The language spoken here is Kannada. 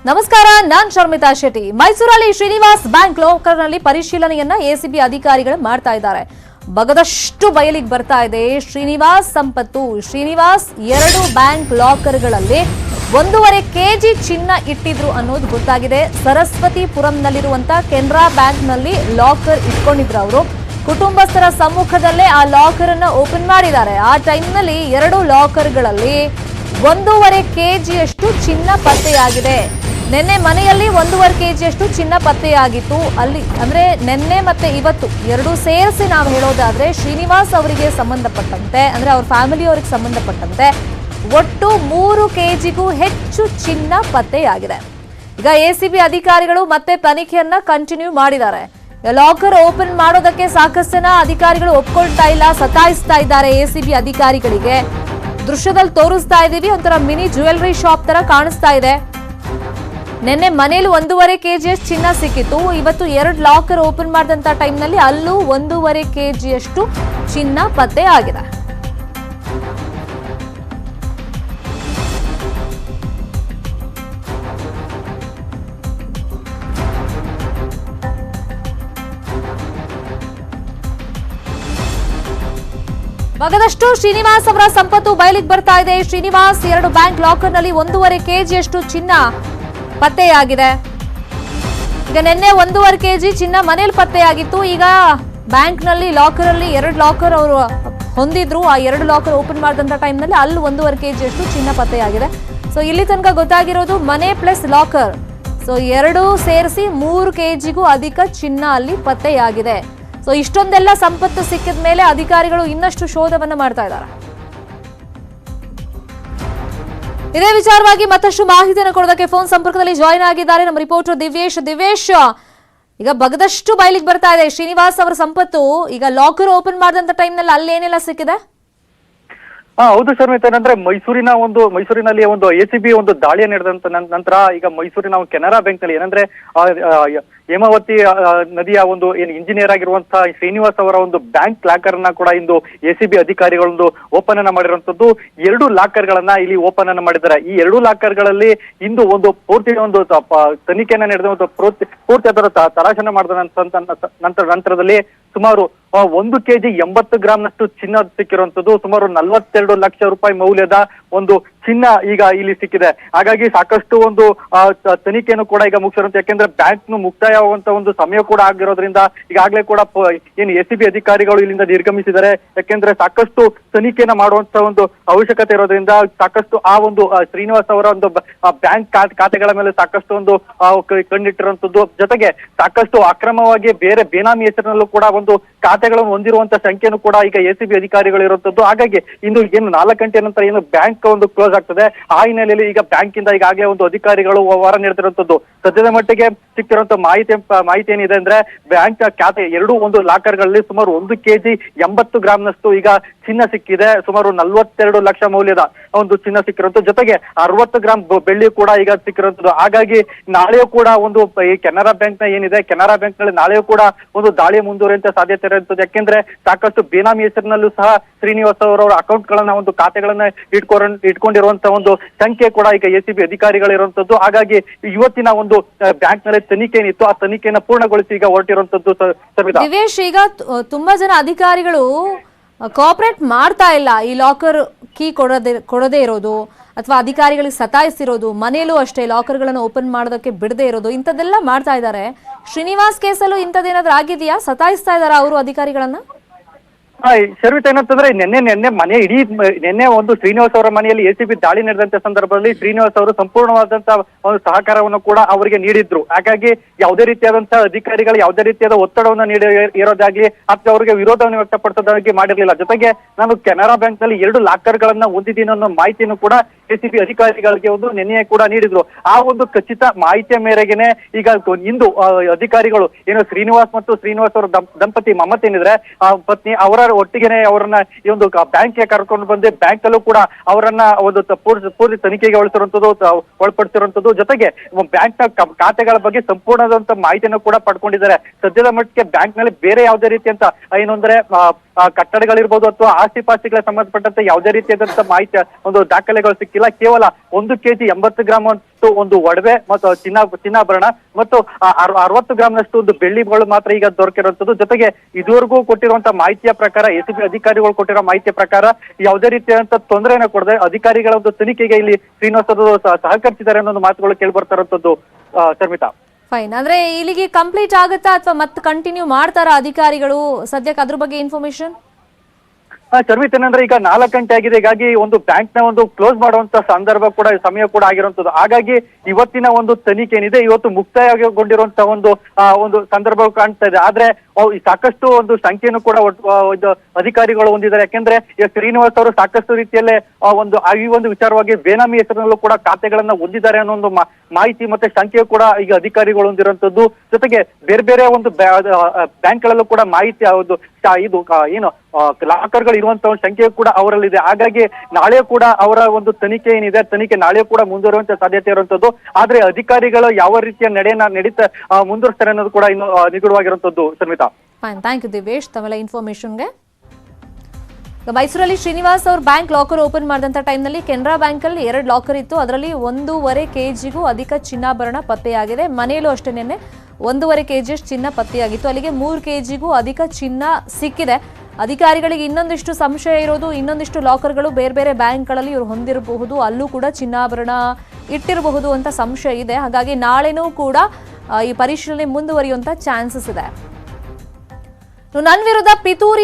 ನಮಸ್ಕಾರ, ನಾನ್ ಶರ್ಮಿತಾ ಶೆಟ್ಟಿ. ಮೈಸೂರಲ್ಲಿ ಶ್ರೀನಿವಾಸ್ ಬ್ಯಾಂಕ್ ಲಾಕರ್ನಲ್ಲಿ ಪರಿಶೀಲನೆಯನ್ನ ಎಸಿಬಿ ಅಧಿಕಾರಿಗಳು ಮಾಡ್ತಾ ಇದ್ದಾರೆ. ಬಗದಷ್ಟು ಬಯಲಿಗೆ ಬರ್ತಾ ಇದೆ ಶ್ರೀನಿವಾಸ್ ಸಂಪತ್ತು. ಶ್ರೀನಿವಾಸ್ 2 ಬ್ಯಾಂಕ್ ಲಾಕರ್ಗಳಲ್ಲಿ 1.5 ಕೆಜಿ ಚಿನ್ನ ಇಟ್ಟಿದ್ರು ಅನ್ನೋದು ಗೊತ್ತಾಗಿದೆ. ಸರಸ್ವತಿಪುರಂನಲ್ಲಿರುವಂತ ಕೆನರಾ ಬ್ಯಾಂಕ್ನಲ್ಲಿ ಲಾಕರ್ ಇಟ್ಕೊಂಡಿದ್ರು ಅವರು. ಕುಟುಂಬಸ್ಥರ ಸಮ್ಮುಖದಲ್ಲೇ ಆ ಲಾಕರ್ ಅನ್ನ ಓಪನ್ ಮಾಡಿದ್ದಾರೆ. ಆ ಟೈಮ್ನಲ್ಲಿ 2 ಲಾಕರ್ಗಳಲ್ಲಿ 1.5 ಕೆಜಿಯಷ್ಟು ಚಿನ್ನ ಪತ್ತೆಯಾಗಿದೆ. ನಿನ್ನೆ ಮನೆಯಲ್ಲಿ 1.5 ಕೆಜಿಯಷ್ಟು ಚಿನ್ನ ಪತ್ತೆಯಾಗಿತ್ತು. ಅಲ್ಲಿ ಅಂದ್ರೆ ನಿನ್ನೆ ಮತ್ತೆ ಇವತ್ತು 2 ಸೇರಿಸಿ ನಾವು ಹೇಳೋದಾದ್ರೆ ಶ್ರೀನಿವಾಸ್ ಅವರಿಗೆ ಸಂಬಂಧಪಟ್ಟಂತೆ ಅಂದ್ರೆ ಅವ್ರ ಫ್ಯಾಮಿಲಿ ಅವರಿಗೆ ಸಂಬಂಧಪಟ್ಟಂತೆ ಒಟ್ಟು 3 ಕೆಜಿಗೂ ಹೆಚ್ಚು ಚಿನ್ನ ಪತ್ತೆಯಾಗಿದೆ. ಈಗ ಎಸಿಬಿ ಅಧಿಕಾರಿಗಳು ಮತ್ತೆ ತನಿಖೆಯನ್ನ ಕಂಟಿನ್ಯೂ ಮಾಡಿದ್ದಾರೆ. ಲಾಕರ್ ಓಪನ್ ಮಾಡೋದಕ್ಕೆ ಸಾಕಷ್ಟು ಜನ ಅಧಿಕಾರಿಗಳು ಒಪ್ಕೊಳ್ತಾ ಇಲ್ಲ, ಸತಾಯಿಸ್ತಾ ಇದ್ದಾರೆ ಎಸಿಬಿ ಅಧಿಕಾರಿಗಳಿಗೆ. ದೃಶ್ಯದಲ್ಲಿ ತೋರಿಸ್ತಾ ಇದೀವಿ, ಒಂಥರ ಮಿನಿ ಜ್ಯುವೆಲರಿ ಶಾಪ್ ತರ ಕಾಣಿಸ್ತಾ ಇದೆ. ನಿನ್ನೆ ಮನೇಲಿ 1.5 ಕೆಜಿಯಷ್ಟು ಚಿನ್ನ ಸಿಕ್ಕಿತ್ತು. ಇವತ್ತು 2 ಲಾಕರ್ ಓಪನ್ ಮಾಡಿದಂತ ಟೈಮ್ನಲ್ಲಿ ಅಲ್ಲೂ 1.5 ಕೆಜಿಯಷ್ಟು ಚಿನ್ನ ಪತ್ತೆ ಆಗಿದೆ. ಬಗದಷ್ಟು ಶ್ರೀನಿವಾಸ್ ಅವರ ಸಂಪತ್ತು ಬಯಲಿಗೆ ಬರ್ತಾ ಇದೆ. ಶ್ರೀನಿವಾಸ್ 2 ಬ್ಯಾಂಕ್ ಲಾಕರ್ನಲ್ಲಿ 1.5 ಕೆಜಿಯಷ್ಟು ಚಿನ್ನ ಪತ್ತೆಯಾಗಿದೆ. ಈಗ ನಿನ್ನೆ 1.5 ಕೆಜಿ ಚಿನ್ನ ಮನೇಲಿ ಪತ್ತೆಯಾಗಿತ್ತು. ಈಗ ಬ್ಯಾಂಕ್ನಲ್ಲಿ ಲಾಕರ್ ಅಲ್ಲಿ 2 ಲಾಕರ್ ಅವರು ಹೊಂದಿದ್ರು. ಆ 2 ಲಾಕರ್ ಓಪನ್ ಮಾಡಿದಂತ ಟೈಮ್ನಲ್ಲಿ ಅಲ್ಲಿ 1.5 ಕೆಜಿಯಷ್ಟು ಚಿನ್ನ ಪತ್ತೆಯಾಗಿದೆ. ಸೊ ಇಲ್ಲಿ ತನಕ ಗೊತ್ತಾಗಿರೋದು ಮನೆ ಪ್ಲಸ್ ಲಾಕರ್, ಸೊ 2 ಸೇರಿಸಿ 3 ಕೆಜಿಗೂ ಅಧಿಕ ಚಿನ್ನ ಅಲ್ಲಿ ಪತ್ತೆಯಾಗಿದೆ. ಸೊ ಇಷ್ಟೊಂದೆಲ್ಲ ಸಂಪತ್ತು ಸಿಕ್ಕಿದ ಮೇಲೆ ಅಧಿಕಾರಿಗಳು ಇನ್ನಷ್ಟು ಶೋಧವನ್ನ ಮಾಡ್ತಾ ಇದ್ದಾರೆ. ಇದೇ ವಿಚಾರವಾಗಿ ಮತ್ತಷ್ಟು ಮಾಹಿತಿಯನ್ನು ಕೊಡೋದಕ್ಕೆ ಫೋನ್ ಸಂಪರ್ಕದಲ್ಲಿ ಜಾಯಿನ್ ಆಗಿದ್ದಾರೆ ನಮ್ಮ ರಿಪೋರ್ಟರ್ ದಿವ್ಯೇಶ್. ದಿವ್ಯೇಶ್, ಈಗ ಬಗದಷ್ಟು ಬಯಲಿಗೆ ಬರ್ತಾ ಇದೆ ಶ್ರೀನಿವಾಸ್ ಅವರ ಸಂಪತ್ತು. ಈಗ ಲಾಕರ್ ಓಪನ್ ಮಾಡಿದಂತ ಟೈಮ್ನಲ್ಲಿ ಅಲ್ಲಿ ಏನೆಲ್ಲ ಸಿಕ್ಕಿದೆ? ಹೌದು ಶರ್ಮಿತಾ, ಏನಂದ್ರೆ ಮೈಸೂರಿನಲ್ಲಿ ಒಂದು ಎಸಿಬಿ ಒಂದು ದಾಳಿಯ ನಡೆದಂತ ನಂತರ ಈಗ ಮೈಸೂರಿನ ಕೆನರಾ ಬ್ಯಾಂಕ್ ನಲ್ಲಿ ಏನಂದ್ರೆ ಹೇಮಾವತಿ ನದಿಯ ಒಂದು ಏನು ಇಂಜಿನಿಯರ್ ಆಗಿರುವಂತಹ ಶ್ರೀನಿವಾಸ್ ಅವರ ಒಂದು ಬ್ಯಾಂಕ್ ಲಾಕರ್ ಅನ್ನ ಕೂಡ ಇಂದು ಎಸಿಬಿ ಅಧಿಕಾರಿಗಳೊಂದು ಓಪನ್ ಅನ್ನ ಮಾಡಿರುವಂತದ್ದು. 2 ಲಾಕರ್ ಗಳನ್ನ ಇಲ್ಲಿ ಓಪನ್ ಅನ್ನ ಮಾಡಿದ್ದಾರೆ. ಈ 2 ಲಾಕರ್ ಗಳಲ್ಲಿ ಇಂದು ಒಂದು ಪೂರ್ತಿ ಒಂದು ತನಿಖೆಯನ್ನ ನಡೆದ ಒಂದು ಪೂರ್ತಿ ಅದರ ತರಾಶನ ಮಾಡಿದ ನಂತರದಲ್ಲಿ ಸುಮಾರು 1 ಕೆಜಿ 80 ಗ್ರಾಮ್ನಷ್ಟು ಚಿನ್ನ ಸಿಕ್ಕಿರುವಂತದ್ದು. ಸುಮಾರು 42 ಲಕ್ಷ ರೂಪಾಯಿ ಮೌಲ್ಯದ ಒಂದು ಚಿನ್ನ ಈಗ ಇಲ್ಲಿ ಸಿಕ್ಕಿದೆ. ಹಾಗಾಗಿ ಸಾಕಷ್ಟು ಒಂದು ತನಿಖೆಯನ್ನು ಕೂಡ ಈಗ ಮುಗಿಸಿರುವಂತ, ಯಾಕೆಂದ್ರೆ ಬ್ಯಾಂಕ್ ಮುಕ್ತಾಯವಾಗುವಂತ ಒಂದು ಸಮಯ ಕೂಡ ಆಗಿರೋದ್ರಿಂದ ಈಗಾಗಲೇ ಕೂಡ ಏನು ಎಸಿಬಿ ಅಧಿಕಾರಿಗಳು ಇಲ್ಲಿಂದ ನಿರ್ಗಮಿಸಿದ್ದಾರೆ. ಯಾಕೆಂದ್ರೆ ಸಾಕಷ್ಟು ತನಿಖೆಯನ್ನ ಮಾಡುವಂತ ಒಂದು ಅವಶ್ಯಕತೆ ಇರೋದ್ರಿಂದ ಸಾಕಷ್ಟು ಆ ಒಂದು ಶ್ರೀನಿವಾಸ್ ಅವರ ಒಂದು ಬ್ಯಾಂಕ್ ಖಾತೆಗಳ ಮೇಲೆ ಸಾಕಷ್ಟು ಒಂದು ಕಣ್ಣಿಟ್ಟಿರುವಂತದ್ದು. ಜೊತೆಗೆ ಸಾಕಷ್ಟು ಅಕ್ರಮವಾಗಿ ಬೇರೆ ಬೇನಾಮಿ ಹೆಸರಿನಲ್ಲೂ ಕೂಡ ಒಂದು ಖಾತೆಗಳನ್ನು ಹೊಂದಿರುವಂತ ಸಂಖ್ಯೆಯನ್ನು ಕೂಡ ಈಗ ಎಸಿಬಿ ಅಧಿಕಾರಿಗಳು ಇರುವಂತದ್ದು. ಹಾಗಾಗಿ ಇಂದು ಏನು 4 ಗಂಟೆ ನಂತರ ಏನು ಬ್ಯಾಂಕ್ ಒಂದು ಕ್ಲೋಸ್ ಆಗ್ತದೆ, ಆ ಹಿನ್ನೆಲೆಯಲ್ಲಿ ಈಗ ಬ್ಯಾಂಕ್ ಇಂದ ಈಗಾಗಲೇ ಒಂದು ಅಧಿಕಾರಿಗಳು ಹೊರ ನೀಡ್ತಿರುವಂತದ್ದು. ಸದ್ಯದ ಮಟ್ಟಿಗೆ ಸಿಕ್ತಿರುವಂತ ಮಾಹಿತಿ ಏನಿದೆ ಅಂದ್ರೆ ಬ್ಯಾಂಕ್ ಖಾತೆ 2 ಒಂದು ಲಾಕರ್ಗಳಲ್ಲಿ ಸುಮಾರು 1 ಕೆಜಿ 80 ಗ್ರಾಮ್ನಷ್ಟು ಈಗ ಚಿನ್ನ ಸಿಕ್ಕಿದೆ. ಸುಮಾರು 42 ಲಕ್ಷ ಮೌಲ್ಯದ ಒಂದು ಚಿನ್ನ ಸಿಕ್ಕಿರುವಂತದ್ದು. ಜೊತೆಗೆ 60 ಗ್ರಾಮ್ ಬೆಳ್ಳಿ ಕೂಡ ಈಗ ಸಿಕ್ಕಿರುವಂತದ್ದು. ಹಾಗಾಗಿ ನಾಳೆಯೂ ಕೂಡ ಒಂದು ಈ ಕೆನರಾ ಬ್ಯಾಂಕ್ ನ ಏನಿದೆ, ಕೆನರಾ ಬ್ಯಾಂಕ್ ನಲ್ಲಿ ನಾಳೆಯೂ ಕೂಡ ಒಂದು ದಾಳಿ ಮುಂದುವರಿಯುವಂತ ಸಾಧ್ಯತೆ ಇರುತ್ತದೆ. ಯಾಕೆಂದ್ರೆ ಸಾಕಷ್ಟು ಬೇನಾಮಿ ಹೆಸರಿನಲ್ಲೂ ಸಹ ಶ್ರೀನಿವಾಸ್ ಅವರವರ ಅಕೌಂಟ್ ಗಳನ್ನ ಒಂದು ಖಾತೆಗಳನ್ನ ಇಟ್ಕೊಂಡಿರುವಂತ ಒಂದು ಸಂಖ್ಯೆ ಕೂಡ ಈಗ ಎಸಿಬಿ ಅಧಿಕಾರಿಗಳು ಇರುವಂತದ್ದು. ಹಾಗಾಗಿ ಇವತ್ತಿನ ಒಂದು ಬ್ಯಾಂಕ್ ನಲ್ಲಿ ತನಿಖೆ ಏನಿತ್ತು, ಆ ತನಿಖೆಯನ್ನ ಪೂರ್ಣಗೊಳಿಸಿ ಈಗ ಹೊರಟಿರುವಂತದ್ದು. ದಿವೇಶ್, ಈಗ ತುಂಬಾ ಜನ ಅಧಿಕಾರಿಗಳು ಕೋಆಪರೇಟ್ ಮಾಡ್ತಾ ಇಲ್ಲ. ಈ ಲಾಕರ್ ಕೀ ಕೊಡದೇ ಇರೋದು ಅಥವಾ ಅಧಿಕಾರಿಗಳಿಗೆ ಸತಾಯಿಸಿರೋದು, ಮನೆಯಲ್ಲೂ ಅಷ್ಟೇ ಲಾಕರ್ಗಳನ್ನು ಓಪನ್ ಮಾಡೋದಕ್ಕೆ ಬಿಡದೇ ಇರೋದು, ಇಂಥದ್ದೆಲ್ಲ ಮಾಡ್ತಾ ಇದ್ದಾರೆ. ಶ್ರೀನಿವಾಸ್ ಕೇಸಲ್ಲೂ ಇಂಥದ್ದೇನಾದ್ರೂ ಆಗಿದೆಯಾ? ಸತಾಯಿಸ್ತಾ ಇದಾರ ಅವರು ಅಧಿಕಾರಿಗಳನ್ನ? ಶರ್ಮಿತಾ, ಏನಂತಂದ್ರೆ ನಿನ್ನೆ ಒಂದು ಶ್ರೀನಿವಾಸ್ ಅವರ ಮನೆಯಲ್ಲಿ ಎಸಿಬಿ ದಾಳಿ ನಡೆದಂತ ಸಂದರ್ಭದಲ್ಲಿ ಶ್ರೀನಿವಾಸ್ ಅವರು ಸಂಪೂರ್ಣವಾದಂತ ಒಂದು ಸಹಕಾರವನ್ನು ಕೂಡ ಅವರಿಗೆ ನೀಡಿದ್ರು. ಹಾಗಾಗಿ ಯಾವುದೇ ರೀತಿಯಾದಂತಹ ಅಧಿಕಾರಿಗಳು ಯಾವುದೇ ರೀತಿಯಾದ ಒತ್ತಡವನ್ನು ಇರೋದಾಗ್ಲಿ ಅಥವಾ ಅವರಿಗೆ ವಿರೋಧವನ್ನು ವ್ಯಕ್ತಪಡಿಸೋದಾಗಿ ಮಾಡಿರ್ಲಿಲ್ಲ. ಜೊತೆಗೆ ನಾನು ಕೆನರಾ ಬ್ಯಾಂಕ್ ನಲ್ಲಿ 2 ಲಾಕರ್ ಗಳನ್ನ ಹೊಂದಿದ್ದೀನಿ ಅನ್ನೋ ಮಾಹಿತಿಯನ್ನು ಕೂಡ ಎಸಿಬಿ ಅಧಿಕಾರಿಗಳಿಗೆ ಒಂದು ನಿನ್ನೆ ಕೂಡ ನೀಡಿದ್ರು. ಆ ಒಂದು ಖಚಿತ ಮಾಹಿತಿಯ ಮೇರೆಗೆನೆ ಈಗ ಇಂದು ಅಧಿಕಾರಿಗಳು ಏನು ಶ್ರೀನಿವಾಸ್ ಮತ್ತು ಶ್ರೀನಿವಾಸ್ ಅವರ ದಂಪತಿ ಮಮತೆ ಏನಿದ್ರೆ ಪತ್ನಿ ಅವರ ಒಟ್ಟಿಗೆನೆ ಅವರನ್ನ ಈ ಒಂದು ಬ್ಯಾಂಕ್ಗೆ ಕರ್ಕೊಂಡು ಬಂದು ಬ್ಯಾಂಕ್ ಅಲ್ಲೂ ಕೂಡ ಅವರನ್ನ ಒಂದು ಪೂರ್ತಿ ತನಿಖೆಗೆ ಒಳಪಡಿಸಿರುವಂತದ್ದು. ಜೊತೆಗೆ ಬ್ಯಾಂಕ್ ನ ಖಾತೆಗಳ ಬಗ್ಗೆ ಸಂಪೂರ್ಣವಾದಂತ ಮಾಹಿತಿಯನ್ನು ಕೂಡ ಪಡ್ಕೊಂಡಿದ್ದಾರೆ. ಸದ್ಯದ ಮಟ್ಟಿಗೆ ಬ್ಯಾಂಕ್ ನಲ್ಲಿ ಬೇರೆ ಯಾವುದೇ ರೀತಿಯಂತ ಏನು ಅಂದ್ರೆ ಕಟ್ಟಡಗಳಿರ್ಬೋದು ಅಥವಾ ಆಸ್ತಿ ಪಾಸ್ತಿಗಳಿಗೆ ಸಂಬಂಧಪಟ್ಟಂತೆ ಯಾವುದೇ ರೀತಿಯಾದಂತಹ ಮಾಹಿತಿ ಒಂದು ದಾಖಲೆಗಳು ಸಿಕ್ಕಿಲ್ಲ. ಕೇವಲ 1 ಕೆಜಿ 80 ಗ್ರಾಮ್ ಅಷ್ಟು ಒಂದು ಒಡವೆ ಮತ್ತು ಚಿನ್ನಾಭರಣ ಮತ್ತು 60 ಗ್ರಾಮ್ನಷ್ಟು ಒಂದು ಬೆಳ್ಳಿಗಳು ಮಾತ್ರ ಈಗ ದೊರಕಿರುವಂತದ್ದು. ಜೊತೆಗೆ ಇದುವರೆಗೂ ಕೊಟ್ಟಿರುವಂತಹ ಮಾಹಿತಿಯ ಪ್ರಕಾರ ಎಸಿಬಿ ಅಧಿಕಾರಿಗಳು ಕೊಟ್ಟಿರೋ ಮಾಹಿತಿಯ ಪ್ರಕಾರ ಯಾವುದೇ ರೀತಿಯಾದಂತಹ ತೊಂದರೆಯನ್ನು ಕೊಡದೆ ಅಧಿಕಾರಿಗಳ ಒಂದು ತನಿಖೆಗೆ ಇಲ್ಲಿ ಶ್ರೀನಿವಾಸ್ ಅವರು ಸಹಕರಿಸಿದ್ದಾರೆ ಅನ್ನೋ ಒಂದು ಮಾತುಗಳು ಕೇಳಿ ಬರ್ತಾ ಇರುವಂತದ್ದು ಶರ್ಮಿತಾ. ಫೈನ್. ಅಂದ್ರೆ ಇಲ್ಲಿಗೆ ಕಂಪ್ಲೀಟ್ ಆಗುತ್ತಾ ಅಥವಾ ಮತ್ತೆ ಕಂಟಿನ್ಯೂ ಮಾಡ್ತಾರಾ ಅಧಿಕಾರಿಗಳು? ಸದ್ಯಕ್ಕೆ ಅದ್ರ ಬಗ್ಗೆ ಇನ್ಫಾರ್ಮೇಶನ್ ಶರ್ಮಿತ್, ಏನಂದ್ರೆ ಈಗ 4 ಗಂಟೆ ಆಗಿದೆ. ಹೀಗಾಗಿ ಒಂದು ಬ್ಯಾಂಕ್ ನ ಒಂದು ಕ್ಲೋಸ್ ಮಾಡುವಂತ ಸಂದರ್ಭ ಕೂಡ ಸಮಯ ಕೂಡ ಆಗಿರುವಂತದ್ದು. ಹಾಗಾಗಿ ಇವತ್ತಿನ ಒಂದು ತನಿಖೆ ಏನಿದೆ ಇವತ್ತು ಮುಕ್ತಾಯಗೊಂಡಿರುವಂತಹ ಒಂದು ಸಂದರ್ಭ ಕಾಣ್ತಾ ಇದೆ. ಆದ್ರೆ ಸಾಕಷ್ಟು ಒಂದು ಸಂಖ್ಯೆಯನ್ನು ಕೂಡ ಅಧಿಕಾರಿಗಳು ಹೊಂದಿದ್ದಾರೆ. ಯಾಕೆಂದ್ರೆ ಈಗ ಶ್ರೀನಿವಾಸ್ ಅವರು ಸಾಕಷ್ಟು ರೀತಿಯಲ್ಲೇ ಈ ಒಂದು ವಿಚಾರವಾಗಿ ಬೇನಾಮಿ ಹೆಸರಿನಲ್ಲೂ ಕೂಡ ಖಾತೆಗಳನ್ನ ಹೊಂದಿದ್ದಾರೆ ಅನ್ನೋ ಒಂದು ಮಾಹಿತಿ ಮತ್ತೆ ಸಂಖ್ಯೆ ಕೂಡ ಈಗ ಅಧಿಕಾರಿಗಳು ಹೊಂದಿರುವಂತದ್ದು. ಜೊತೆಗೆ ಬೇರೆ ಬೇರೆ ಒಂದು ಬ್ಯಾಂಕ್ಗಳಲ್ಲೂ ಕೂಡ ಮಾಹಿತಿ ಇದು ಏನು ಲಾಕರ್ಗಳು ಇರುವಂತಹ ಒಂದು ಸಂಖ್ಯೆ ಕೂಡ ಅವರಲ್ಲಿದೆ. ಹಾಗಾಗಿ ನಾಳೆ ಕೂಡ ಅವರ ಒಂದು ತನಿಖೆ ಏನಿದೆ ತನಿಖೆ ನಾಳೆ ಕೂಡ ಮುಂದುವರುವಂತ ಸಾಧ್ಯತೆ ಇರುವಂತದ್ದು. ಆದ್ರೆ ಅಧಿಕಾರಿಗಳು ಯಾವ ರೀತಿಯ ನಡೀತಾ ಮುಂದುವರಿಸ್ತಾರೆ ಅನ್ನೋದು ಕೂಡ ಇನ್ನು ನಿಗೂಢವಾಗಿರುವಂತದ್ದು. Sharmita, fine. Thank you Divesh ತಮ್ಮೆಲ್ಲ ಇನ್ಫಾರ್ಮೇಶನ್ಗೆ. ಮೈಸೂರಲ್ಲಿ ಶ್ರೀನಿವಾಸ್ ಅವ್ರ ಬ್ಯಾಂಕ್ ಲಾಕರ್ ಓಪನ್ ಮಾಡಿದಂಥ ಟೈಮ್ನಲ್ಲಿ ಕೆನರಾ ಬ್ಯಾಂಕಲ್ಲಿ 2 ಲಾಕರ್ ಇತ್ತು. ಅದರಲ್ಲಿ 1.5 kgಗೂ ಅಧಿಕ ಚಿನ್ನಾಭರಣ ಪತ್ತೆಯಾಗಿದೆ. ಮನೆಯಲ್ಲೂ ಅಷ್ಟೇ ನಿನ್ನೆ 1.5 kg ಚಿನ್ನ ಪತ್ತೆಯಾಗಿತ್ತು. ಅಲ್ಲಿಗೆ 3 kgಗೂ ಅಧಿಕ ಚಿನ್ನ ಸಿಕ್ಕಿದೆ. ಅಧಿಕಾರಿಗಳಿಗೆ ಇನ್ನೊಂದಿಷ್ಟು ಸಂಶಯ ಇರೋದು, ಇನ್ನೊಂದಿಷ್ಟು ಲಾಕರ್ಗಳು ಬೇರೆ ಬೇರೆ ಬ್ಯಾಂಕ್ಗಳಲ್ಲಿ ಇವರು ಹೊಂದಿರಬಹುದು, ಅಲ್ಲೂ ಕೂಡ ಚಿನ್ನಾಭರಣ ಇಟ್ಟಿರಬಹುದು ಅಂತ ಸಂಶಯ ಇದೆ. ಹಾಗಾಗಿ ನಾಳೆನೂ ಕೂಡ ಈ ಪರಿಶೀಲನೆ ಮುಂದುವರಿಯುವಂತ ಚಾನ್ಸಸ್ ಇದೆ. ನನ್ನ ವಿರುದ್ಧ ಪಿತೂರಿ